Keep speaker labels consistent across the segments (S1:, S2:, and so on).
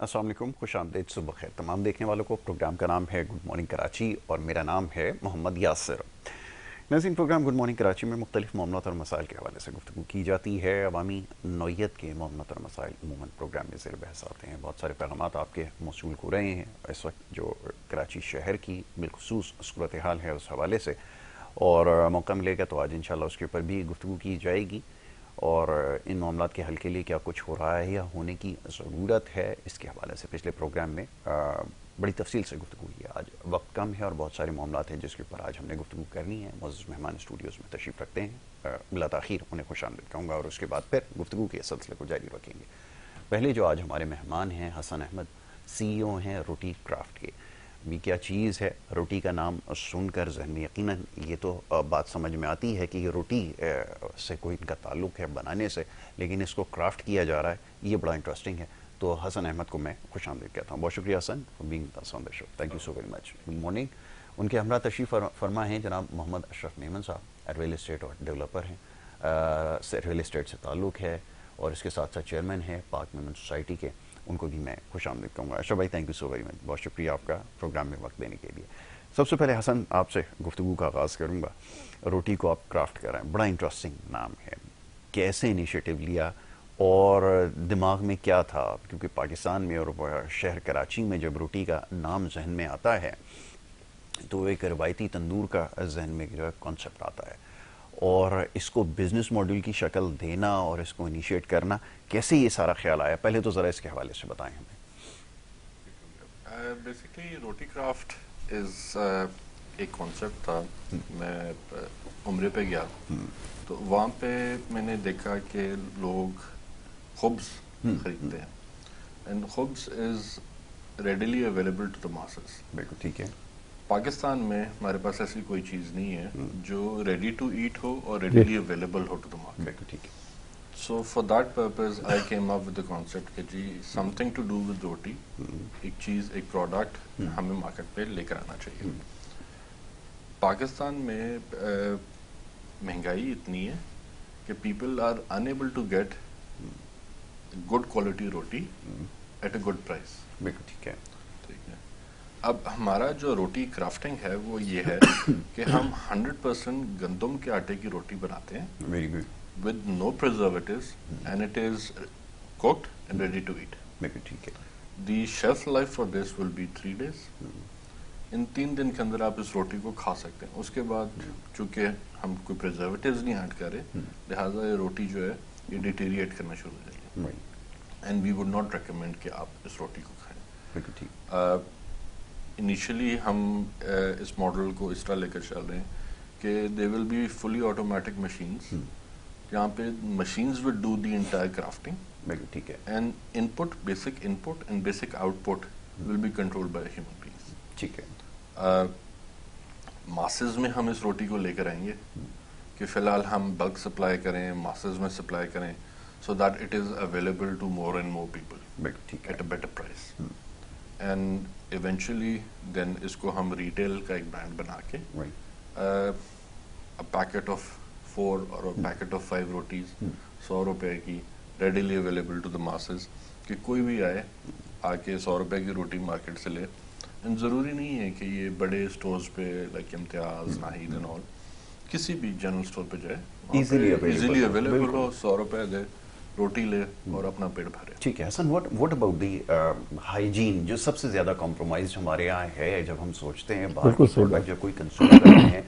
S1: السلام علیکم، خوش آمدید، صبح بخیر تمام دیکھنے والوں کو۔ پروگرام کا نام ہے گڈ مارننگ کراچی اور میرا نام ہے محمد یاسر۔ ناظرین، پروگرام گڈ مارننگ کراچی میں مختلف معاملات اور مسائل کے حوالے سے گفتگو کی جاتی ہے۔ عوامی نوعیت کے معاملات اور مسائل عموماً پروگرام میں زیر بحث آتے ہیں۔ بہت سارے پیغامات آپ کے موصول ہو رہے ہیں اس وقت جو کراچی شہر کی بالخصوص صورتحال ہے اس حوالے سے، اور موقع ملے گا تو آج انشاءاللہ اس کے اوپر بھی گفتگو کی جائے گی، اور ان معاملات کے حل کے لیے کیا کچھ ہو رہا ہے یا ہونے کی ضرورت ہے، اس کے حوالے سے پچھلے پروگرام میں بڑی تفصیل سے گفتگو ہوئی ہے۔ آج وقت کم ہے اور بہت سارے معاملات ہیں جس کے اوپر آج ہم نے گفتگو کرنی ہے۔ معزز مہمان اسٹوڈیوز میں تشریف رکھتے ہیں، بلا تاخیر انہیں خوش آمدید کہوں گا اور اس کے بعد پھر گفتگو کے سلسلے کو جاری رکھیں گے۔ پہلے جو آج ہمارے مہمان ہیں حسن احمد، سی او ہیں روٹی کرافٹ کے۔ بھی کیا چیز ہے، روٹی کا نام سن کر ذہن میں یقیناً یہ تو بات سمجھ میں آتی ہے کہ یہ روٹی سے کوئی ان کا تعلق ہے بنانے سے، لیکن اس کو کرافٹ کیا جا رہا ہے، یہ بڑا انٹرسٹنگ ہے۔ تو حسن احمد کو میں خوش آمدید کہتا ہوں۔ بہت شکریہ Hasan for being with us on the show. Thank you so very much. Good morning. ان کے ہمراہ تشریف فرما ہیں جناب محمد اشرف میمن صاحب، ریئل اسٹیٹ اور ڈیولپر ہیں، ریئل اسٹیٹ سے تعلق ہے اور اس کے ساتھ ساتھ چیئرمین ہیں پاک میمن سوسائٹی کے۔ ان کو بھی میں خوش آمدید کہوں گا۔ اشرف بھائی، thank you so very much, بہت شکریہ آپ کا پروگرام میں وقت دینے کے لیے۔ سب سے پہلے حسن آپ سے گفتگو کا آغاز کروں گا۔ روٹی کو آپ کرافٹ کر رہے ہیں، بڑا انٹرسٹنگ نام ہے، کیسے انیشیٹو لیا اور دماغ میں کیا تھا؟ کیونکہ پاکستان میں اور شہر کراچی میں جب روٹی کا نام ذہن میں آتا ہے تو ایک روایتی تندور کا ذہن میں جو ہے کانسیپٹ آتا ہے، اور اس کو بزنس ماڈل کی شکل دینا اور اس کو انیشیٹ کرنا، کیسے یہ سارا خیال آیا؟ پہلے تو ذرا اس کے حوالے سے بتائیں ہمیں۔
S2: بیسکلی روٹی کرافٹ از ایک کانسیپٹ تھا۔ میں عمرے پہ گیا تو وہاں پہ میں نے دیکھا کہ لوگ خبز خریدتے ہیں، اینڈ خبز is readily available to the masses.
S1: بالکل ٹھیک ہے۔
S2: پاکستان میں ہمارے پاس ایسی کوئی چیز نہیں ہے جو ریڈی ٹو ایٹ ہو اور ریڈیلی اویلیبل ہو ٹو دا مارکیٹ۔
S1: بالکل ٹھیک ہے۔
S2: So for that purpose I came up with the concept کہ جی something to do with روٹی، ایک چیز، ایک پروڈکٹ ہمیں مارکیٹ پہ لے کر آنا چاہیے۔ پاکستان میں مہنگائی اتنی ہے کہ people are unable to get good quality روٹی at a good price۔
S1: بالکل ٹھیک ہے۔
S2: ٹھیک ہے، اب ہمارا جو روٹی کرافٹنگ ہے وہ یہ ہے کہ ہم 100% گندم کے آٹے کی روٹی بناتے ہیں
S1: very good.
S2: with no preservatives and it is cooked and ready to eat۔
S1: بالکل ٹھیک ہے۔
S2: The shelf life for this will be 3 days۔ ان 3 دن کے اندر آپ اس روٹی کو کھا سکتے ہیں۔ اس کے بعد چونکہ ہم کوئی پریزرویٹیوز نہیں ایڈ کر رہے، لہٰذا یہ روٹی جو ہے یہ ڈیٹیریٹ کرنا شروع ہو جائے گی، and we would not recommend کہ آپ اس روٹی کو کھائیں۔
S1: بالکل ٹھیک۔
S2: انیشلی ہم اس ماڈل کو اس طرح لے کر چل رہے ہیں کہ they will be fully automatic machines, جہاں پہ machines would do the entire crafting،
S1: بالکل ٹھیک ہے۔
S2: and input, basic input and basic output will be controlled by human beings۔
S1: ٹھیک ہے۔
S2: ماسز میں ہم اس روٹی کو لے کر آئیں گے کہ فی الحال ہم بلک سپلائی کریں، ماسز میں سپلائی کریں، so that it is available to more and more people
S1: بالکل ٹھیک ہے۔
S2: at a better price۔ and eventually then اس کو ہم ریٹیل کا ایک برانڈ بنا کے a packet of 4 اور پیکٹ آف 5 روٹیز 100 روپے کی readily available to the masses, کہ کوئی بھی آئے آ کے 100 روپے کی روٹی مارکیٹ سے لے۔ اینڈ ضروری نہیں ہے کہ یہ بڑے اسٹورز پہ like Imtiaz, Nahid and all, کسی بھی جنرل اسٹور پہ جائے، ایزیلی اویلیبل ہو، 100 روپے دے، روٹی لے اور اپنا پیٹ بھرے۔
S1: ٹھیک ہے حسن، واٹ اباؤٹ دی ہائیجین جو سب سے زیادہ کمپرومائز ہمارے یہاں ہے؟ جب ہم سوچتے ہیں باہر کی پروڈکٹ جب کوئی کنزیوم کرتے ہیں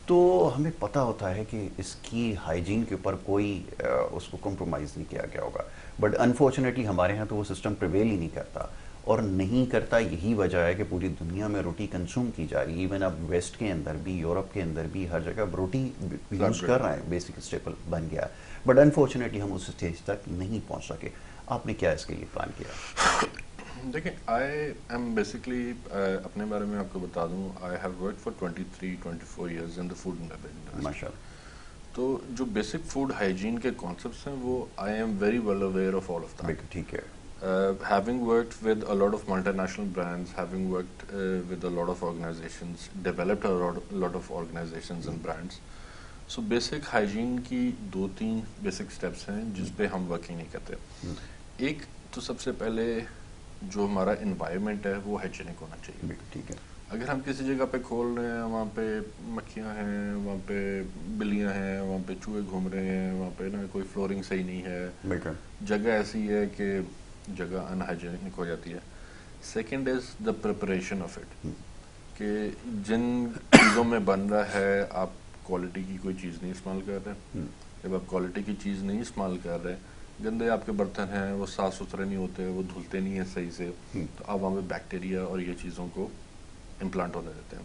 S1: تو ہمیں پتہ ہوتا ہے کہ اس کی ہائیجین کے اوپر کوئی اس کو کمپرومائز نہیں کیا گیا ہوگا، بٹ انفارچونیٹلی ہمارے یہاں تو وہ سسٹم پریویل ہی نہیں کرتا، اور نہیں کرتا یہی وجہ ہے کہ پوری دنیا میں روٹی کنزیوم کی جا رہی ہے۔ ایون اب ویسٹ کے اندر بھی، یورپ کے اندر بھی، ہر جگہ روٹی یوز کر رہے ہیں، بیسک اسٹیپل بن گیا، بٹ انفارچونیٹلی ہم اس اسٹیج تک نہیں پہنچ سکے۔ آپ نے کیا اس کے لیے پلان کیا؟
S2: دیکھیں، آئی ایم بیسکلی اپنے بارے میں آپ کو بتا دوں، I have work for 23-24 years in the food and beverage industry.
S1: ماشاء اللہ۔
S2: تو جو بیسک فوڈ ہائیجین کے کانسیپٹس ہیں وہ I am very well aware of all of that.
S1: بالکل ٹھیک ہے۔
S2: Having worked with a lot of multinational brands, having worked with a lot of organizations, developed a lot of organizations and brands, so basic hygiene کی 2-3 basic steps ہیں جس پہ ہم working نہیں کرتے۔ ایک تو سب سے پہلے جو ہمارا انوائرمنٹ ہے وہ ہائجینک ہونا چاہیے.
S1: ٹھیک ہے.
S2: اگر ہم کسی جگہ پہ کھول رہے ہیں, وہاں پہ مکھیاں ہیں, وہاں پہ بلیاں ہیں, وہاں پہ چوہے گھوم رہے ہیں, وہاں پہ نا کوئی فلورنگ صحیح نہیں ہے, جگہ ایسی ہے کہ جگہ ان ہائجینک ہو جاتی ہے. Second is the preparation of it, کہ جن چیزوں میں بن رہا ہے آپ کوالٹی کی کوئی چیز نہیں استعمال کر رہے. جب آپ کوالٹی کی چیز نہیں استعمال کر رہے, گندے آپ کے برتن ہیں, وہ صاف ستھرے نہیں ہوتے, وہ دھلتے نہیں ہیں صحیح سے, تو آپ وہاں پہ بیکٹیریا اور یہ چیزوں کو امپلانٹ ہونے دیتے ہیں.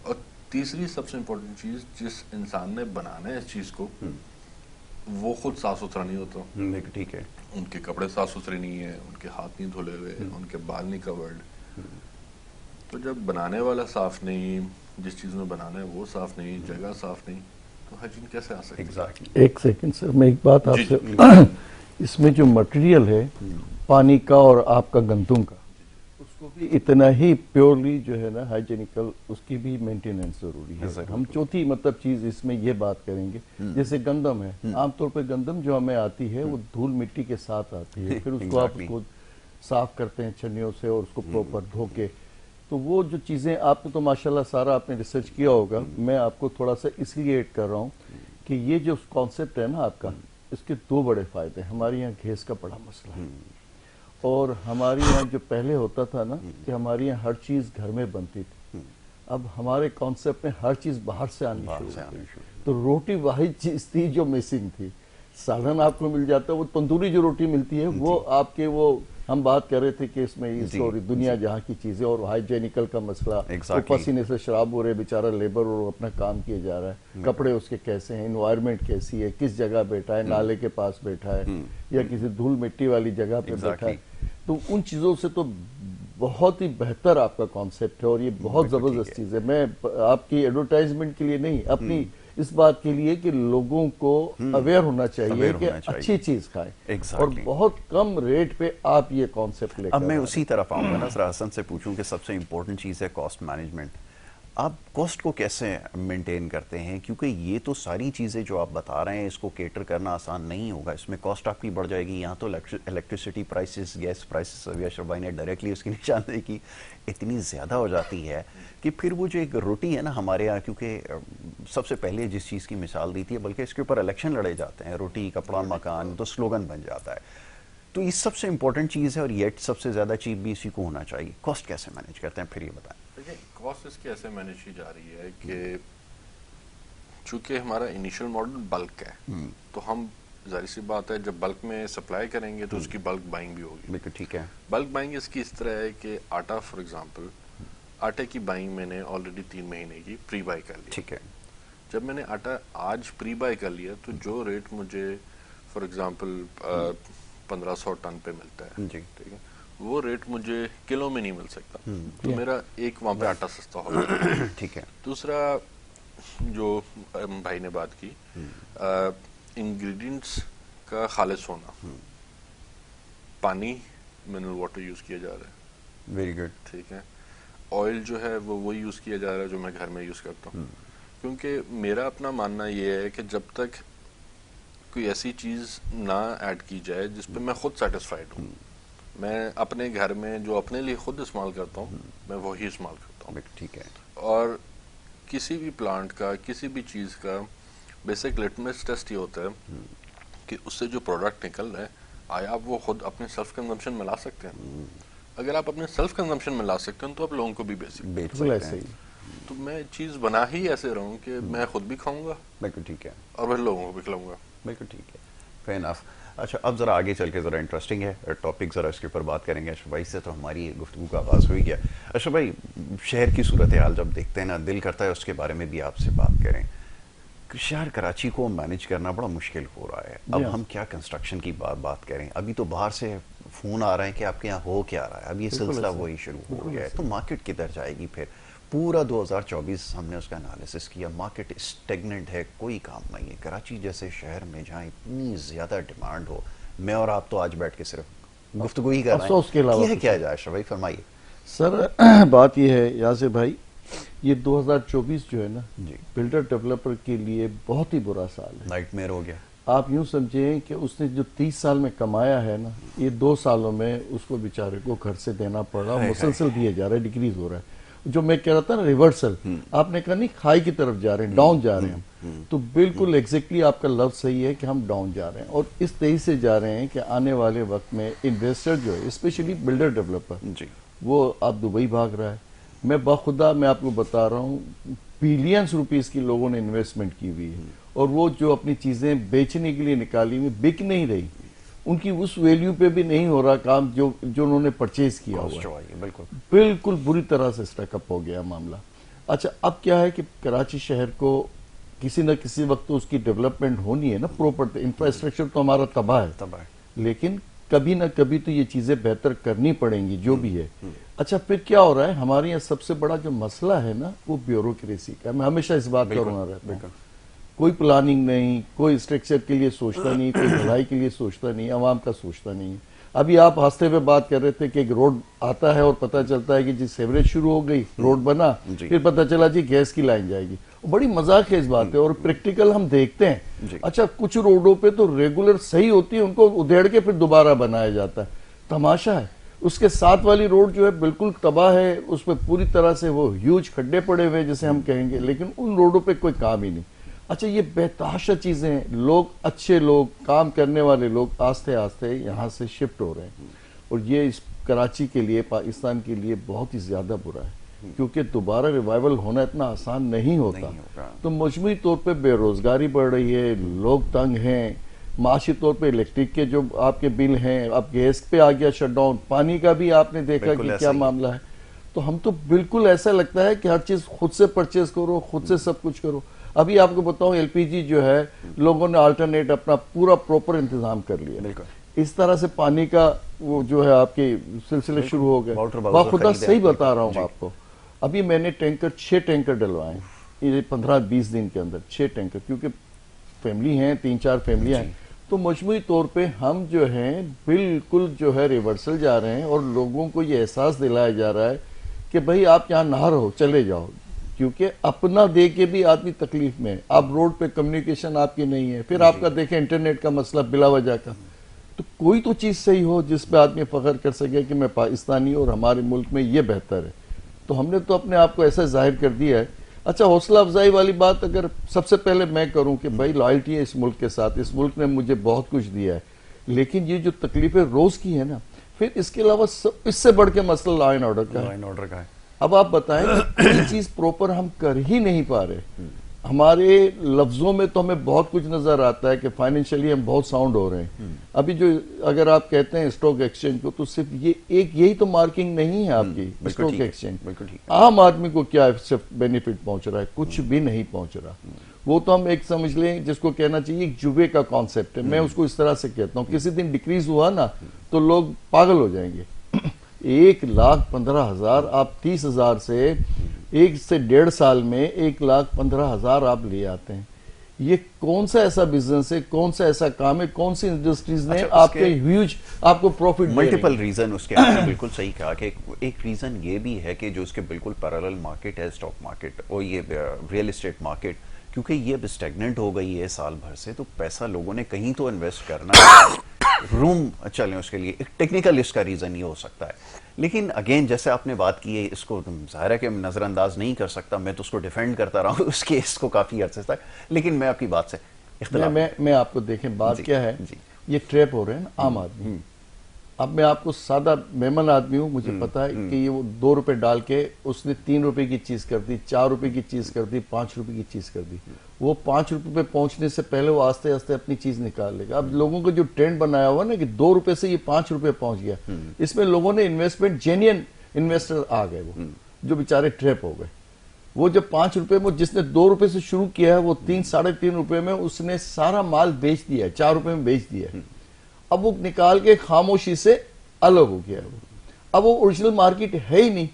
S2: اور تیسری سب سے امپورٹنٹ چیز, جس انسان نے بنانا ہے اس چیز کو وہ خود صاف ستھرا نہیں ہوتا.
S1: ٹھیک ہے.
S2: ان کے کپڑے صاف ستھرے نہیں ہیں, ان کے ہاتھ نہیں دھلے ہوئے, ان کے بال نہیں کورڈ. تو جب بنانے والا صاف نہیں, جس چیز میں بنانا ہے وہ صاف نہیں, جگہ صاف نہیں, تو ہائجین کیسے آ سکتی ہے؟
S3: ایک سیکنڈ سر, میں ایک بات آپ سے, اس میں جو مٹیریل ہے پانی کا اور آپ کا گندم کا, اس کو بھی اتنا ہی پیورلی جو ہے نا ہائیجینیکل, اس کی بھی مینٹیننس ضروری ہے. ہم چوتھی مطلب چیز اس میں یہ بات کریں گے, جیسے گندم ہے, عام طور پہ گندم جو ہمیں آتی ہے وہ دھول مٹی کے ساتھ آتی ہے, پھر اس کو آپ اس کو صاف کرتے ہیں چھنیوں سے اور اس کو پراپر دھو کے. تو وہ جو چیزیں آپ نے تو ماشاءاللہ سارا آپ نے ریسرچ کیا ہوگا, میں آپ کو تھوڑا سا اس لیے ایڈ کر رہا ہوں کہ یہ جو کانسیپٹ ہے نا آپ کا, اس کے دو بڑے فائدے ہیں. ہمارے یہاں گیس کا بڑا مسئلہ ہے, اور ہمارے یہاں جو پہلے ہوتا تھا نا کہ ہمارے یہاں ہر چیز گھر میں بنتی تھی, اب ہمارے کانسیپٹ میں ہر چیز باہر سے آنی شروع ہوئی. تو روٹی واحد چیز تھی جو مسنگ تھی. سالن آپ کو مل جاتا ہے, وہ تندوری جو روٹی ملتی ہے وہ آپ کے, وہ ہم بات کر رہے تھے کہ اس میں دنیا جہاں کی چیزیں, اور ہائیجینیکل کا مسئلہ, وہ پسینے سے شراب ہو رہے, بیچارہ لیبر اور اپنا کام کیے جا رہا ہے, کپڑے اس کے کیسے ہیں, انوائرمنٹ کیسی ہے, کس جگہ بیٹھا ہے, نالے کے پاس بیٹھا ہے یا کسی دھول مٹی والی جگہ پہ بیٹھا ہے. تو ان چیزوں سے تو بہت ہی بہتر آپ کا کانسیپٹ ہے, اور یہ بہت زبردست چیز ہے. میں آپ کی ایڈورٹائزمنٹ کے لیے نہیں, اپنی اس بات کے لیے کہ لوگوں کو اویئر ہونا چاہیے کہ اچھی چیز کھائیں, اور بہت کم ریٹ پہ آپ یہ کانسیپٹ لے کر.
S1: اب میں اسی طرف آؤں گا نا سر, حسن سے پوچھوں کہ سب سے امپورٹنٹ چیز ہے کاسٹ مینجمنٹ. آپ کاسٹ کو کیسے مینٹین کرتے ہیں, کیونکہ یہ تو ساری چیزیں جو آپ بتا رہے ہیں اس کو کیٹر کرنا آسان نہیں ہوگا, اس میں کاسٹ آپ کی بڑھ جائے گی. یہاں تو الیکٹریسٹی پرائسز, گیس پرائسز, ابھی اشرف بھائی نے ڈائریکٹلی اس کی نشاندہی کی, اتنی زیادہ ہو جاتی ہے کہ پھر وہ جو ایک روٹی ہے نا ہمارے یہاں, کیونکہ سب سے پہلے جس چیز کی مثال دی تھی, بلکہ اس کے اوپر الیکشن لڑے جاتے ہیں, روٹی کپڑا مکان, تو سلوگن بن جاتا ہے. تو یہ سب سے امپورٹنٹ چیز ہے, اور یہ سب سے زیادہ چیز بھی اسی کو ہونا چاہیے. کاسٹ کیسے مینیج کرتے ہیں, پھر یہ بتائیں.
S2: دیکھیں کاسٹ اس کی ایسے مینیج کی جا رہی ہے کہ چونکہ ہمارا انیشل ماڈل بلک ہے, تو ہم ظاہر سی بات ہے جب بلک میں سپلائی کریں گے تو اس کی بلک بائنگ بھی ہوگی.
S1: بالکل ٹھیک ہے.
S2: بلک بائنگ اس کی اس طرح ہے کہ آٹا فار ایگزامپل, آٹے کی بائنگ میں نے آلریڈی 3 مہینے کی پری بائی کر لی.
S1: ٹھیک ہے.
S2: جب میں نے آٹا آج پری بائی کر لیا تو جو ریٹ مجھے فار ایگزامپل 1500 ٹن پہ ملتا ہے, ٹھیک ہے, وہ ریٹ مجھے کلو میں نہیں مل سکتا, تو میرا ایک وہاں پہ آٹا سستا ہوگا.
S1: ٹھیک ہے.
S2: دوسرا جو بھائی نے بات کی, انگریڈینٹس کا خالص ہونا, پانی منرل واٹر یوز کیا جا رہا ہے,
S1: ویری گڈ,
S2: ٹھیک ہے. آئل جو ہے وہ یوز کیا جا رہا ہے جو میں گھر میں یوز کرتا ہوں, کیونکہ میرا اپنا ماننا یہ ہے کہ جب تک کوئی ایسی چیز نہ ایڈ کی جائے جس پہ میں خود سیٹسفائیڈ ہوں, میں اپنے گھر میں جو اپنے لیے خود استعمال کرتا ہوں میں وہی استعمال کرتا ہوں.
S1: ٹھیک ہے.
S2: اور کسی بھی پلانٹ کا, کسی بھی چیز کا بیسک لٹمس ٹیسٹ یہ ہوتا ہے کہ اس سے جو پروڈکٹ نکل رہا ہے آیا آپ وہ خود اپنے سیلف کنزمپشن میں لا سکتے ہیں. اگر آپ اپنے سیلف کنزمپشن میں لا سکتے ہیں تو آپ لوگوں کو بھی بیچ سکتے ہیں. تو میں چیز بنا ہی ایسے رہا ہوں کہ میں خود بھی کھاؤں گا,
S1: بالکل ٹھیک ہے,
S2: اور پھر لوگوں کو بھی کھلاؤں گا.
S1: بالکل ٹھیک ہے. فیر انف. اچھا, اب ذرا آگے چل کے ذرا انٹرسٹنگ ہے ٹاپک, ذرا اس کے اوپر بات کریں گے. اشرف بھائی سے تو ہماری گفتگو کا آغاز ہوئی گیا. اشرف بھائی, شہر کی صورتحال جب دیکھتے ہیں نا, دل کرتا ہے اس کے بارے میں بھی آپ سے بات کریں. شہر کراچی کو مینیج کرنا بڑا مشکل ہو رہا ہے. اب ہم کیا کنسٹرکشن کی بات کریں, ابھی تو باہر سے فون آ رہے ہیں کہ آپ کے یہاں ہو کیا رہا ہے, اب یہ سلسلہ وہی شروع ہو گیا ہے. تو مارکیٹ کدھر جائے گی پھر؟ پورا 2024 ہم نے اس کا انالیسس کیا, مارکیٹ اسٹیگننٹ ہے, کوئی کام نہیں ہے. کراچی جیسے شہر میں جہاں اتنی زیادہ ڈیمانڈ ہو, میں اور آپ تو آج بیٹھ کے صرف گفتگو ہی کر رہے ہیں, یہ کیا جائے اشرف بھائی, فرمائیے.
S3: سر بات یہ ہے یاسر بھائی, یہ 2024 جو ہے نا, بلڈر ڈیولپر کے لیے بہت ہی برا سال ہے,
S1: نائٹ میئر ہو گیا.
S3: آپ یوں سمجھیں کہ اس نے جو 30 سال میں کمایا ہے نا، یہ 2 سالوں میں اس کو بیچارے کو گھر سے دینا پڑ رہا ہے، مسلسل دیے جا رہا ہے، ڈیکریز ہو رہا ہے. جو میں کہہ رہا تھا نا ریورسل، آپ نے کہا نہیں ہائی کی طرف جا رہے ہیں، ڈاؤن جا رہے ہیں ہم، تو بالکل ایگزیکٹلی آپ کا لفظ صحیح ہے کہ ہم ڈاؤن جا رہے ہیں، اور اس تیزی سے جا رہے ہیں کہ آنے والے وقت میں انویسٹر جو ہے اسپیشلی بلڈر ڈیولپر وہ آپ دبئی بھاگ رہا ہے. میں بخدا میں آپ کو بتا رہا ہوں بلینز روپیز کی لوگوں نے انویسٹمنٹ کی ہوئی ہے، اور وہ جو اپنی چیزیں بیچنے کے لیے نکالی ہوئی بک نہیں رہی، ان کی اس ویلیو پہ بھی نہیں ہو رہا کام جو انہوں نے پرچیز کیا ہوا ہے. بالکل بری طرح سے سٹیک اپ ہو گیا معاملہ. اچھا اب کیا ہے کہ کراچی شہر کو کسی نہ کسی وقت تو اس کی ڈیولپمنٹ ہونی ہے نا، پراپر انفراسٹرکچر تو ہمارا تباہ ہے، لیکن کبھی نہ کبھی تو یہ چیزیں بہتر کرنی پڑیں گی جو بھی ہے. اچھا پھر کیا ہو رہا ہے، ہمارے یہاں سب سے بڑا جو مسئلہ ہے نا وہ بیوروکریسی کا. میں ہمیشہ اس بات کا رونا رہتا ہوں، کوئی پلاننگ نہیں، کوئی اسٹرکچر کے لیے سوچتا نہیں، کوئی بھلائی کے لیے سوچتا نہیں، عوام کا سوچتا نہیں. ابھی آپ ہاستے پہ بات کر رہے تھے کہ ایک روڈ آتا ہے اور پتہ چلتا ہے کہ جی سیوریج شروع ہو گئی، روڈ بنا، پھر پتہ چلا جی گیس کی لائن جائے گی. بڑی مذاق ہے اس بات ہے، اور پریکٹیکل ہم دیکھتے ہیں. اچھا کچھ روڈوں پہ تو ریگولر صحیح ہوتی ہے، ان کو ادھیڑ کے پھر دوبارہ بنایا جاتا ہے. تماشا ہے. اس کے ساتھ والی روڈ جو ہے بالکل تباہ ہے، اس پہ پوری طرح سے وہ ہیوج کھڈے پڑے ہوئے جسے ہم کہیں گے، لیکن ان روڈوں پہ کوئی کام ہی نہیں. اچھا یہ بہتاشا چیزیں ہیں، لوگ اچھے لوگ کام کرنے والے لوگ آہستہ آہستہ یہاں سے شفٹ ہو رہے ہیں، اور یہ اس کراچی کے لیے، پاکستان کے لیے بہت ہی زیادہ برا ہے، کیونکہ دوبارہ ریوائیول ہونا اتنا آسان نہیں ہوتا. تو مجموعی طور پہ بے روزگاری بڑھ رہی ہے، لوگ تنگ ہیں، معاشی طور پہ الیکٹرک کے جو آپ کے بل ہیں، اب گیس پہ آ گیا شٹ ڈاؤن، پانی کا بھی آپ نے دیکھا کہ کیا معاملہ ہے. تو ہم تو بالکل ایسا لگتا ہے کہ ہر چیز خود سے پرچیز کرو، خود سے سب کچھ کرو. ابھی آپ کو بتاؤں ایل پی جی جو ہے لوگوں نے آلٹرنیٹ اپنا پورا پراپر انتظام کر لیا. اس طرح سے پانی کا وہ جو ہے آپ کے سلسلے شروع ہو گئے. باخدا صحیح بتا رہا ہوں آپ کو، ابھی میں نے 6 ٹینکر ڈلوائے یہ 15-20 دن کے اندر، 6 ٹینکر، کیونکہ فیملی ہیں، 3-4 فیملیاں ہیں. تو مجموعی طور پہ ہم جو ہیں بالکل جو ہے ریورسل جا رہے ہیں، اور لوگوں کو یہ احساس دلایا جا رہا ہے کہ بھئی آپ یہاں نہ رہو، چلے جاؤ، کیونکہ اپنا دے کے بھی آدمی تکلیف میں ہے. اب روڈ پہ کمیونیکیشن آپ کی نہیں ہے، پھر آپ کا دیکھیں انٹرنیٹ کا مسئلہ بلا وجہ کا. تو کوئی تو چیز صحیح ہو جس پہ آدمی فخر کر سکے کہ میں پاکستانی ہوں اور ہمارے ملک میں یہ بہتر ہے. تو ہم نے تو اپنے آپ کو ایسا ظاہر کر دیا ہے. اچھا حوصلہ افزائی والی بات اگر سب سے پہلے میں کروں کہ بھائی لائلٹی ہے اس ملک کے ساتھ، اس ملک نے مجھے بہت کچھ دیا ہے، لیکن یہ جو تکلیفیں روز کی ہیں نا، پھر اس کے علاوہ اس سے بڑھ کے مسئلہ لا اینڈ آرڈر کا ہے. اب آپ بتائیں کوئی چیز پروپر ہم کر ہی نہیں پا رہے. ہمارے لفظوں میں تو ہمیں بہت کچھ نظر آتا ہے کہ فائنینشلی ہم بہت ساؤنڈ ہو رہے ہیں. ابھی جو اگر آپ کہتے ہیں اسٹاک ایکسچینج کو، تو صرف یہ یہی تو مارکنگ نہیں ہے آپ کی اسٹاک ایکسچینج. عام آدمی کو کیا صرف بینیفٹ پہنچ رہا ہے؟ کچھ بھی نہیں پہنچ رہا. وہ تو ہم ایک سمجھ لیں جس کو کہنا چاہیے ایک جوے کا کانسیپٹ ہے. میں اس کو اس طرح سے کہتا ہوں، کسی دن ڈیکریز ہوا نا تو لوگ پاگل ہو جائیں گے. 1,15,000 آپ 30,000 سے 1 سے 1.5 سال میں 1,15,000 آپ لے آتے ہیں. یہ کون سا ایسا بزنس ہے، کون سا ایسا کام ہے، کون سی انڈسٹریز نے آپ کے ہیوج آپ کو پروفٹ؟
S1: ملٹیپل ریزن اس کے. آپ نے بالکل صحیح کہا کہ ایک ریزن یہ بھی ہے کہ جو اس کے بالکل پیرالل مارکیٹ ہے اسٹاک مارکیٹ اور یہ ریئل اسٹیٹ مارکیٹ، کیونکہ یہ اب اسٹیگننٹ ہو گئی ہے سال بھر سے، تو پیسہ لوگوں نے کہیں تو انویسٹ کرنا ہے، روم چلیں اس کے لیے. ایک ٹیکنیکل اس کا ریزن یہ ہو سکتا ہے. لیکن اگین جیسے آپ نے بات کی ہے، اس کو ظاہر ہے کہ نظر انداز نہیں کر سکتا. میں تو اس کو ڈیفینڈ کرتا رہا ہوں اس کیس کو کافی عرصے تک، لیکن میں آپ کی بات سے اختلاف
S3: میں آپ کو دیکھیں بات کیا ہے. یہ ٹریپ ہو رہے ہیں نا عام آدمی. اب میں آپ کو سادہ میمن آدمی ہوں، مجھے پتا ہے کہ یہ وہ 2 روپے ڈال کے اس نے 3 روپے کی چیز کر دی، 4 روپے کی چیز کر دی، 5 روپے کی چیز کر دی. وہ 5 روپے پہ پہنچنے سے پہلے وہ آستے آستے اپنی چیز نکال لے گا. اب لوگوں کو جو ٹرینڈ بنایا ہوا نا کہ 2 روپے سے یہ 5 روپے پہنچ گیا، اس میں لوگوں نے انویسٹمنٹ جینین انویسٹر آ گئے، وہ جو بیچارے ٹریپ ہو گئے. وہ جب 5 روپے میں جس نے 2 روپے سے شروع کیا ہے، وہ 3-3.5 روپے میں اس نے سارا مال بیچ دیا ہے، 4 روپے میں بیچ دیا ہے. اب وہ نکال کے خاموشی سے الگ ہو گیا ہے. اب وہ اوریجنل مارکیٹ ہے ہی نہیں.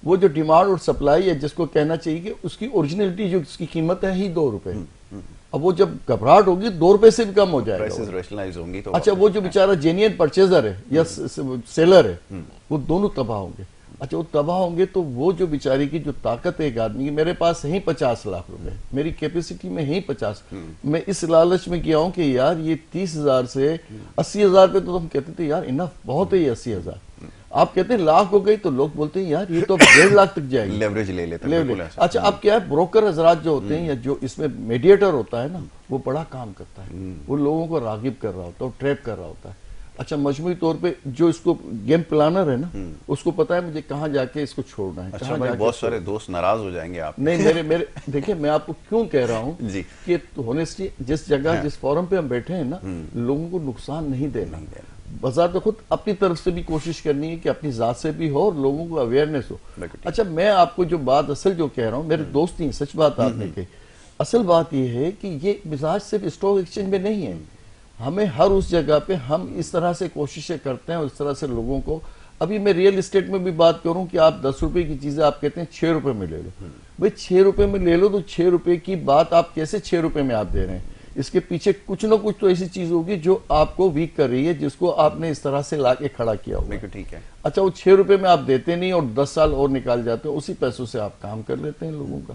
S3: وہ جو ڈیمانڈ اور سپلائی ہے جس کو کہنا چاہیے کہ اس کی اوریجنلٹی جو اس کی قیمت ہے ہی 2 روپے. اب وہ جب گھبراہٹ ہوگی 2 روپے سے بھی کم ہو جائے گا. اچھا وہ جو بیچارہ جینین پرچیزر ہے یا سیلر ہے، وہ دونوں تباہ ہوں گے. اچھا وہ تباہ ہوں گے تو وہ جو بیچاری کی جو طاقت ہے ایک آدمی کی، میرے پاس ہے 50 لاکھ روپے، میری کیپیسٹی میں ہے 50، میں اس لالچ میں کیا ہوں کہ یار یہ 30,000 سے 80,000 پہ تو ہم کہتے تھے یار انف بہت ہے یہ 80,000، آپ کہتے ہیں لاکھ ہو گئی تو لوگ بولتے ہیں یار یہ تو 1.5 لاکھ تک جائے گی،
S1: لیوریج لے لیتے ہیں بالکل ایسا۔
S3: اچھا اب کیا ہے، بروکر حضرات جو ہوتے ہیں یا جو اس میں میڈیٹر ہوتا ہے نا، وہ بڑا کام کرتا ہے، وہ لوگوں کو راغب کر رہا ہوتا ہے، ٹریپ کر رہا ہوتا ہے۔ اچھا مجموعی طور پہ جو اس کو گیم پلانر ہے نا، اس کو پتا ہے مجھے کہاں جا کے اس کو چھوڑنا ہے،
S1: اچھا بھائی بہت سارے دوست ناراض ہو جائیں گے آپ،
S3: نہیں میرے دیکھیں میں آپ کو کیوں کہہ رہا ہوں
S1: جی
S3: کہ ہونیسٹی جس جگہ جس فورم پہ ہم بیٹھے ہیں نا، لوگوں کو نقصان نہیں دینا، بذات خود اپنی طرف سے بھی کوشش کرنی ہے کہ اپنی ذات سے بھی ہو اور لوگوں کو اویئرنیس ہو۔ اچھا میں آپ کو جو بات اصل جو کہہ رہا ہوں، میرے دوست نہیں، سچ بات آپ نے کہی، اصل بات یہ ہے کہ یہ مزاج صرف اسٹاک ایکسچینج میں نہیں ہے، ہمیں ہر اس جگہ پہ ہم اس طرح سے کوششیں کرتے ہیں، اس طرح سے لوگوں کو، ابھی میں ریئل اسٹیٹ میں بھی بات کروں کہ آپ 10 روپے کی چیزیں آپ کہتے ہیں 6 روپے میں لے لو، بھئی 6 روپے میں لے لو تو 6 روپے کی بات آپ کیسے 6 روپے میں آپ دے رہے ہیں؟ اس کے پیچھے کچھ نہ کچھ تو ایسی چیز ہوگی جو آپ کو ویک کر رہی ہے، جس کو آپ نے اس طرح سے لا کے کھڑا کیا ہوا ہے۔
S1: ٹھیک ہے،
S3: اچھا وہ 6 روپے میں آپ دیتے نہیں اور 10 سال اور نکال جاتے ہیں، اسی پیسوں سے آپ کام کر لیتے ہیں لوگوں کا۔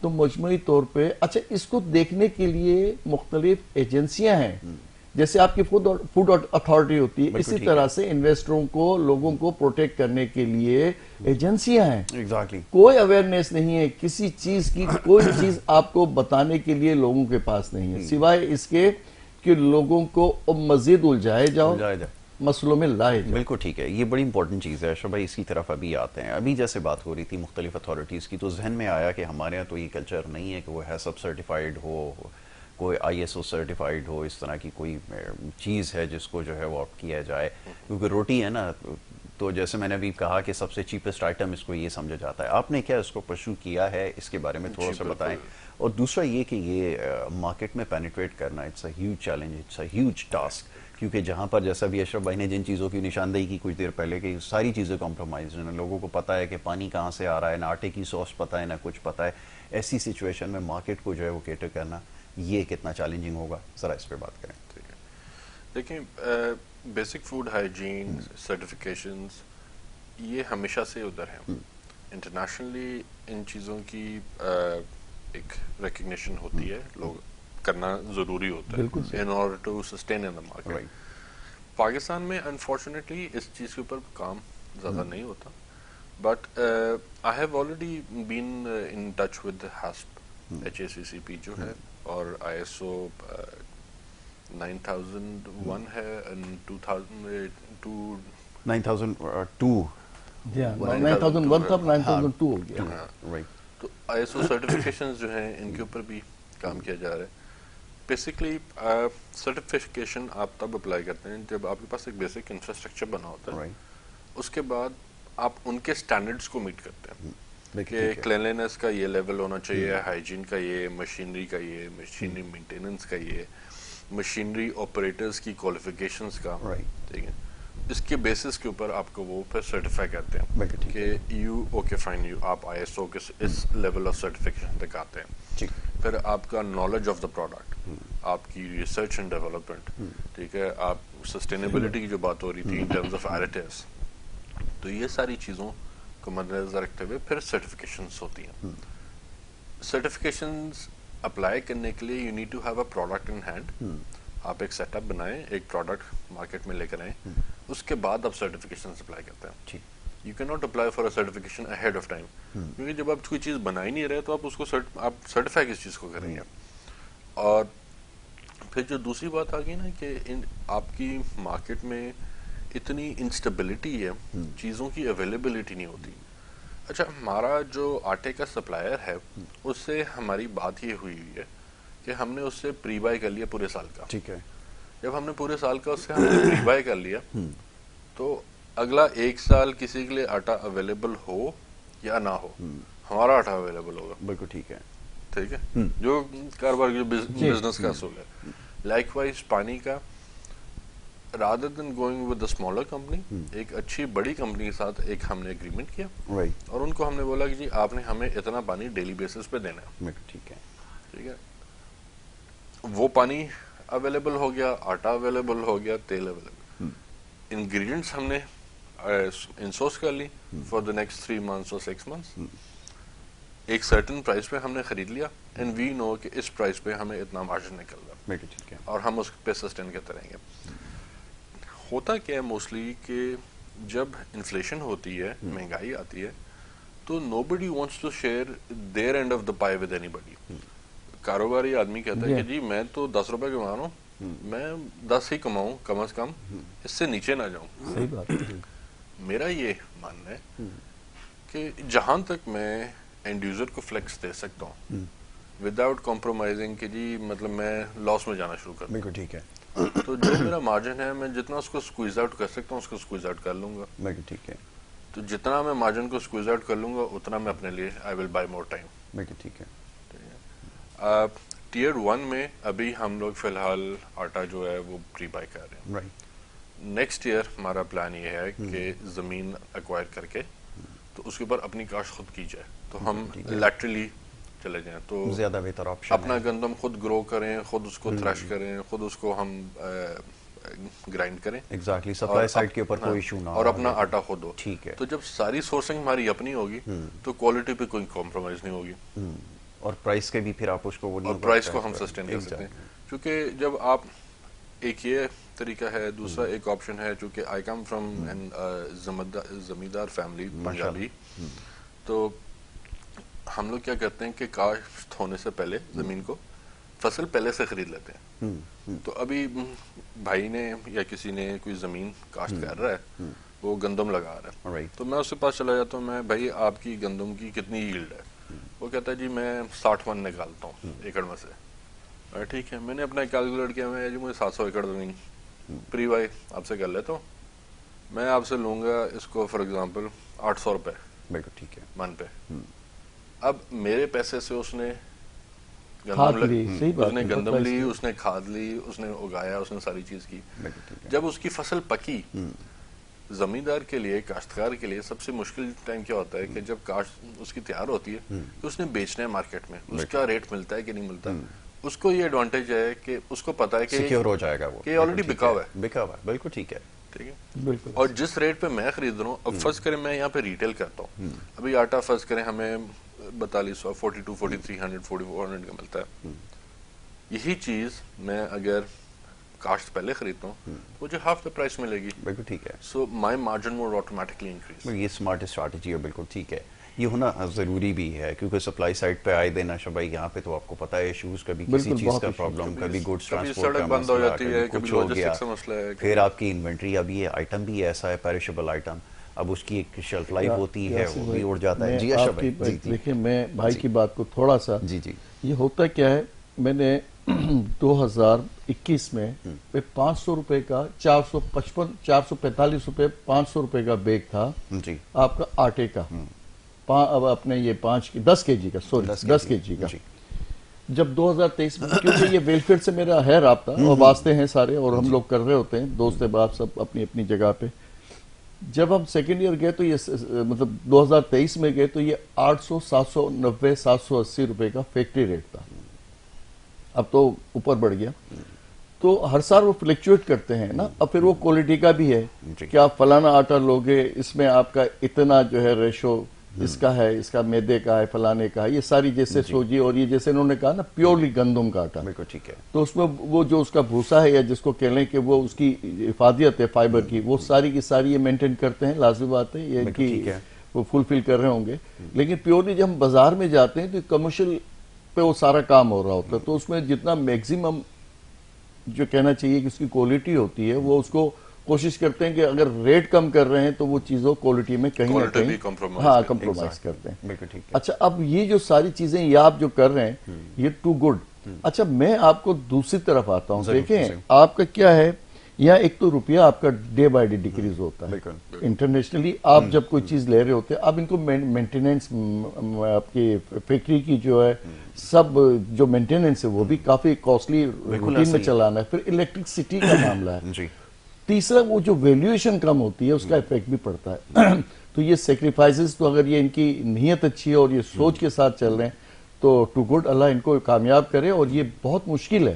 S3: تو مجموعی طور پہ اچھا اس کو دیکھنے کے لیے مختلف ایجنسیاں ہیں، جیسے آپ کی فوڈ اتھارٹی ہوتی ہے، اسی طرح سے انویسٹروں کو، لوگوں کو پروٹیکٹ کرنے کے لیے ایجنسیاں ہیں۔
S1: ایگزیکٹلی
S3: کوئی اویئرنیس نہیں ہے کسی چیز کی، کوئی چیز آپ کو بتانے کے لیے لوگوں کے پاس نہیں ہے، سوائے اس کے کہ لوگوں کو مزید الجھائے جاؤ، مسئلوں میں لائے جاؤ۔
S1: بالکل ٹھیک ہے، یہ بڑی امپورٹنٹ چیز ہے اشرف بھائی، اسی طرف ابھی آتے ہیں۔ ابھی جیسے بات ہو رہی تھی مختلف اتھارٹیز کی، تو ذہن میں آیا کہ ہمارے یہاں تو یہ کلچر نہیں ہے کہ وہ ہیسب سرٹیفائیڈ ہو، کوئی ISO سرٹیفائیڈ ہو، اس طرح کی کوئی چیز ہے جس کو جو ہے وہ آپٹ کیا جائے، کیونکہ روٹی ہے نا، تو جیسے میں نے ابھی کہا کہ سب سے چیپسٹ آئٹم اس کو یہ سمجھا جاتا ہے۔ آپ نے کیا اس کو پرسو کیا ہے، اس کے بارے میں تھوڑا سا بتائیں۔ اور دوسرا یہ کہ یہ مارکیٹ میں پینیٹریٹ کرنا it's a huge challenge, it's a huge task, کیونکہ جہاں پر جیسا بھی اشرف بھائی نے جن چیزوں کی نشاندہی کی کچھ دیر پہلے کہ ساری چیزیں کمپرومائز ہیں، لوگوں کو پتہ ہے کہ پانی کہاں سے آ رہا ہے، نہ آٹے کی سوس پتہ ہے، نہ کچھ پتہ ہے، ایسی سچویشن میں مارکیٹ کو جو ہے وہ کیٹر کرنا یہ کتنا چیلنجنگ ہوگا، ذرا اس پہ بات کریں۔
S2: ٹھیک ہے، دیکھیں بیسک فوڈ ہائیجین سرٹیفکیشنز یہ ہمیشہ سے ادھر ہیں، انٹرنیشنلی ان چیزوں کی ایک ریکگنیشن ہوتی ہے، لوگ کرنا ضروری ہوتا ہے in order to sustain in the market. Pakistan میں انفارچونیٹلی اس چیز کے اوپر کام زیادہ نہیں ہوتا، but I have already been in touch with HACCP HACCP جو ہے، اور ISO 9001 ہے،
S1: 9002
S3: 9001 تھا، 9002 ہو گیا۔
S2: تو ISO سرٹیفکیشنز جو ہیں ان کے اوپر بھی کام کیا جا رہا ہے۔ بیسکلی سرٹیفکیشن آپ تب اپلائی کرتے ہیں جب آپ کے پاس ایک بیسک انفراسٹرکچر بنا ہوتا ہے، اس کے بعد آپ ان کے سٹینڈرڈز کو میٹ کرتے ہیں کہ کلینلینس کا یہ لیول ہونا چاہیے، ہائیجین کا یہ، مشینری کا یہ، مشینری مینٹیننس کا یہ، مشینری آپریٹرز کی کوالیفیکیشنز کا، ٹھیک ہے، اس کے بیسس کے اوپر آپ کو وہ پھر سرٹیفائی کرتے ہیں کہ یو اوکے فائن، یو آپ ISO کے اس لیول آف سرٹیفکیشن تک آتے ہیں۔ پھر آپ کا نالج آف دا پروڈکٹ، آپ کی ریسرچ اینڈ ڈیولپمنٹ، ٹھیک ہے، آپ سسٹینیبلٹی کی جو بات ہو رہی تھی ان ٹرمز آف ایڈیٹیوز، تو یہ ساری چیزوں کو مد نظر رکھتے ہوئے پھر سرٹیفکیشنز ہوتی ہیں۔ سرٹیفکیشنز اپلائی کرنے کے لیے you need to have a product in hand, آپ ایک سیٹ اپ بنائیں، ایک پروڈکٹ مارکیٹ میں لے کر آئیں، اس کے بعد آپ سرٹیفکیشنز اپلائی کرتے ہیں۔ You can not apply for a certification ahead of time, کیونکہ جب آپ کوئی چیز بنا ہی نہیں رہے تو آپ اس کو آپ سرٹیفائی کس چیز کو کریں گے۔ اور پھر جو دوسری بات آ گئی نا کہ آپ کی مارکیٹ میں اتنی انسٹیبلٹی ہے، چیزوں کی اویلیبلٹی نہیں ہوتی۔ اچھا ہمارا جو آٹے کا سپلائر ہے اس سے ہماری بات یہ ہوئی ہے کہ ہم نے اس سے پری بائی کر لیا پورے سال کا،
S1: ٹھیک ہے،
S2: جب ہم نے پورے سال کا اس سے ہم نے پری بائی کر لیا تو اگلا ایک سال کسی کے لیے آٹا اویلیبل ہو یا نہ ہو، ہمارا آٹا اویلیبل ہوگا۔
S1: بالکل ٹھیک ہے،
S2: ٹھیک ہے، جو کاروبار جو بزنس کا اصول ہے۔ لائک وائز پانی کا، rather than going with the smaller company، ایک اچھی بڑی کمپنی کے ساتھ ایک ہم نے اگریمنٹ کیا اور ان کو ہم نے بولا کہ جی آپ نے ہمیں اتنا پانی ڈیلی بیسس پہ دینا ہے،
S1: ٹھیک ہے،
S2: ٹھیک ہے، وہ پانی اویلیبل ہو گیا، آٹا اویلیبل ہو گیا، تیل اویلیبل، انگریڈینٹس ہم نے انسورس کر لی فار دا نیکسٹ 3 months اور 6 months. ایک سرٹن پرائز پہ ہم نے خرید لیا اینڈ وی نو کہ اس پرائز پہ ہمیں اتنا مارجن نکل رہا
S1: ٹھیک ہے.
S2: اور ہم اس پہ سسٹین کرتے رہیں گے. ہوتا کیا ہے موسٹلی کہ جب انفلیشن ہوتی ہے, مہنگائی آتی ہے, تو nobody wants to share their end of the pie with anybody. کاروباری آدمی کہتا ہے کہ جی میں تو 10 روپے کما رہا ہوں, میں 10 ہی کماؤں کم از کم, اس سے نیچے نہ جاؤں.
S3: صحیح بات.
S2: میرا یہ ماننا ہے کہ جہاں تک میں اینڈ یوزر کو فلیکس دے سکتا ہوں وداؤٹ کمپرومائزنگ کہ جی مطلب میں لاس میں جانا شروع کر دوں,
S1: بالکل ٹھیک ہے,
S2: تو جو میرا مارجن ہے میں جتنا اس کو سکویز آؤٹ کر سکتا ہوں اس کو سکویز آؤٹ کر لوں گا.
S1: بالکل ٹھیک ہے.
S2: تو جتنا میں مارجن کو سکویز آؤٹ کر لوں گا اتنا میں اپنے لیے آئی ول بائی مور ٹائم.
S1: بالکل ٹھیک ہے.
S2: ٹیئر 1 میں ابھی ہم لوگ فی الحال آٹا جو ہے وہ پری بائی کر رہے ہیں.
S1: رائٹ.
S2: نیکسٹ ایئر ہمارا پلان یہ ہے کہ زمین ایکوائر کر کے تو اس کے اوپر اپنی کاشت خود کی جائے, تو ہم لیٹرلی چلے جائیں, تو
S1: زیادہ بہتر آپشن
S2: اپنا گندم خود گرو کریں, خود اس کو تھریش کریں, خود اس کو ہم گرائنڈ کریں.
S1: ایگزیکٹلی, سپلائی سائڈ کے اوپر کوئی ایشو نہ ہو
S2: اور اپنا آٹا خود ہو.
S1: ٹھیک ہے.
S2: تو جب ساری سورسنگ ہماری اپنی ہوگی تو کوالٹی پہ کوئی کمپرومائز نہیں ہوگی,
S1: اور پرائس کے بھی پھر آپ اس کو وہ
S2: اور پرائس کو ہم سسٹین کر سکتے ہیں. کیونکہ جب آپ ایک یہ طریقہ ہے, دوسرا ایک آپشن ہے, چونکہ آئی کم فرام زمیندار فیملی پنجابی, تو ہم لوگ کیا کرتے ہیں کہ کاشت ہونے سے پہلے زمین کو فصل پہلے سے خرید لیتے ہیں. تو ابھی بھائی نے یا کسی نے کوئی زمین کاشت کر رہا ہے, وہ گندم لگا رہا ہے, تو میں اس کے پاس چلا جاتا ہوں, میں بھائی آپ کی گندم کی کتنی ییلڈ ہے؟ وہ کہتا ہے جی میں 60 من نکالتا ہوں ایکڑ میں سے. ٹھیک ہے, میں نے اپنا کیلکولیٹ کیا, میں جی مجھے 700 ایکڑ زمین پری بائی آپ سے کر لیتا ہوں, میں آپ سے لوں گا اس کو فار ایگزامپل 800 روپے.
S1: بالکل ٹھیک ہے.
S2: من پہ. اب میرے پیسے سے اس نے گندم لی, اس نے کھاد لی, اس نے اگایا, اس نے ساری چیز کی. جب اس کی فصل پکی, زمیندار کے لیے, کاشتکار کے لیے سب سے مشکل ٹائم کیا ہوتا ہے کہ جب کاشت اس کی تیار ہوتی ہے کہ اس نے بیچنا ہے مارکیٹ میں, اس کا ریٹ ملتا ہے کہ نہیں ملتا. اس کو یہ ایڈوانٹیج ہے کہ اس کو پتا ہے کہ
S1: سیکیور ہو جائے گا, وہ
S2: کہ آلریڈی بکا ہوا
S1: ہے. بالکل ٹھیک ہے.
S2: ٹھیک ہے. اور جس ریٹ پہ میں خرید رہا ہوں, اب فرض کریں میں یہاں پہ ریٹیل کرتا ہوں, ابھی آٹا فرض کریں ہمیں 4200 4200 4300 4400 کا ملتا ہے. یہی چیز میں اگر کاشت پہلے خریدتا ہوں مجھے ہاف دا پرائس ملے گی.
S1: بالکل ٹھیک ہے.
S2: سو مائی مارجن ول آٹومیٹکلی انکریز.
S1: یہ اسمارٹ اسٹریٹجی ہے. بالکل ٹھیک ہے. یہ ہونا ضروری بھی ہے کیونکہ سپلائی سائڈ پہ آئے دن اشرف بھائی یہاں پہ تو آپ کو پتہ ہے ایشوز, کبھی کسی چیز کا پرابلم, کبھی گوڈس ٹرانسپورٹ کا
S2: بند ہو جاتی ہے,
S1: کبھی کچھ ہو گیا, پھر آپ کی انوینٹری, اب یہ آئٹم بھی ایسا ہے پیرشبل آئٹم, اب اس کی ایک شیلف لائف ہوتی ہے, وہ بھی اڑ جاتا ہے. جی اشرف بھائی.
S3: دیکھیں میں بھائی کی بات کو تھوڑا سا,
S1: جی
S3: یہ ہوتا کیا ہے, میں نے 2021 میں 500 روپے کا 445 روپے 500 روپے کا بیگ تھا
S1: جی
S3: آپ کا آٹے کا, اب اپنے یہ 10 کے جی کا, سوری 10 کے جی کا. جب 2023 میں, کیونکہ یہ ویلفیئر سے میرا ہے رابطہ اور واسطے ہیں سارے, اور ہم لوگ کر رہے ہوتے ہیں, دوست احباب سب اپنی اپنی جگہ پہ. جب ہم سیکنڈ ایئر گئے تو یہ مطلب 2023 میں گئے تو یہ 800 790 780 روپے کا فیکٹری ریٹ تھا. اب تو اوپر بڑھ گیا. تو ہر سال وہ فلیکچویٹ کرتے ہیں نا. اب پھر وہ کوالٹی کا بھی ہے کہ آپ فلانا آٹا لوگے, اس میں آپ کا اتنا جو ہے ریشو اس کا ہے, اس کا میدے کا ہے, فلانے کا ہے, یہ ساری جیسے سوجی, اور یہ جیسے انہوں نے کہا نا پیورلی گندم کا آٹا.
S1: بالکل ٹھیک ہے.
S3: تو اس میں وہ جو اس کا بھوسا ہے یا جس کو کہہ لیں کہ وہ اس کی افادیت ہے فائبر کی, وہ ساری کی ساری یہ مینٹین کرتے ہیں. لازمی بات ہے یہ کہ وہ فلفل کر رہے ہوں گے. لیکن پیورلی جب ہم بازار میں جاتے ہیں تو کمرشل پہ وہ سارا کام ہو رہا ہوتا ہے, تو اس میں جتنا میکسیمم جو کہنا چاہیے کہ اس کی کوالٹی ہوتی ہے, وہ اس کو کوشش کرتے ہیں کہ اگر ریٹ کم کر رہے ہیں تو وہ چیزوں کوالٹی میں کہیں نہ کہیں کمپرومائز کرتے ہیں. اچھا, اب یہ جو ساری چیزیں یہ آپ جو کر رہے ہیں یہ ٹو گڈ. اچھا, میں آپ کو دوسری طرف آتا ہوں. دیکھیں آپ کا کیا ہے, یہاں ایک تو روپیہ آپ کا ڈے بائی ڈے ڈیکریز ہوتا ہے. انٹرنیشنلی آپ جب کوئی چیز لے رہے ہوتے ہیں, آپ ان کو مینٹیننس, آپ کی فیکٹری کی جو ہے سب جو مینٹیننس ہے وہ بھی کافی کاسٹلی روٹین میں چلانا ہے. پھر الیکٹرکسٹی کا معاملہ ہے. تیسرا وہ جو ویلیویشن کم ہوتی ہے اس کا ایفیکٹ بھی پڑتا ہے. تو یہ سیکریفائسز, تو اگر یہ ان کی نیت اچھی ہے اور یہ سوچ کے ساتھ چل رہے ہیں تو ٹو گڈ, اللہ ان کو کامیاب کرے. اور یہ بہت مشکل ہے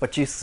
S1: 25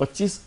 S3: 25,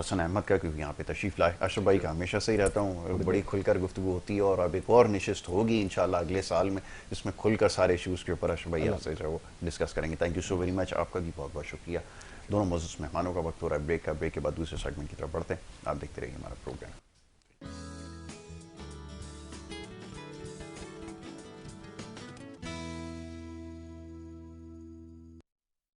S1: حسن احمد کا کیونکہ یہاں پہ تشریف لائے. اشرف بھائی کا ہمیشہ سے ہی رہتا ہوں, بڑی کھل کر گفتگو ہوتی ہے, اور اب ایک اور نشست ہوگی انشاءاللہ اگلے سال میں جس میں کھل کر سارے ایشوز کے اوپر اشرف بھائی آپ سے جو ہے وہ ڈسکس کریں گے. Thank you so very much, آپ کا بھی بہت بہت شکریہ. دونوں معزز مہمانوں کا وقت ہو رہا ہے بریک کا, بریک کے بعد دوسرے سیگمنٹ کی طرف بڑھتے ہیں. آپ دیکھتے رہیے ہمارا پروگرام.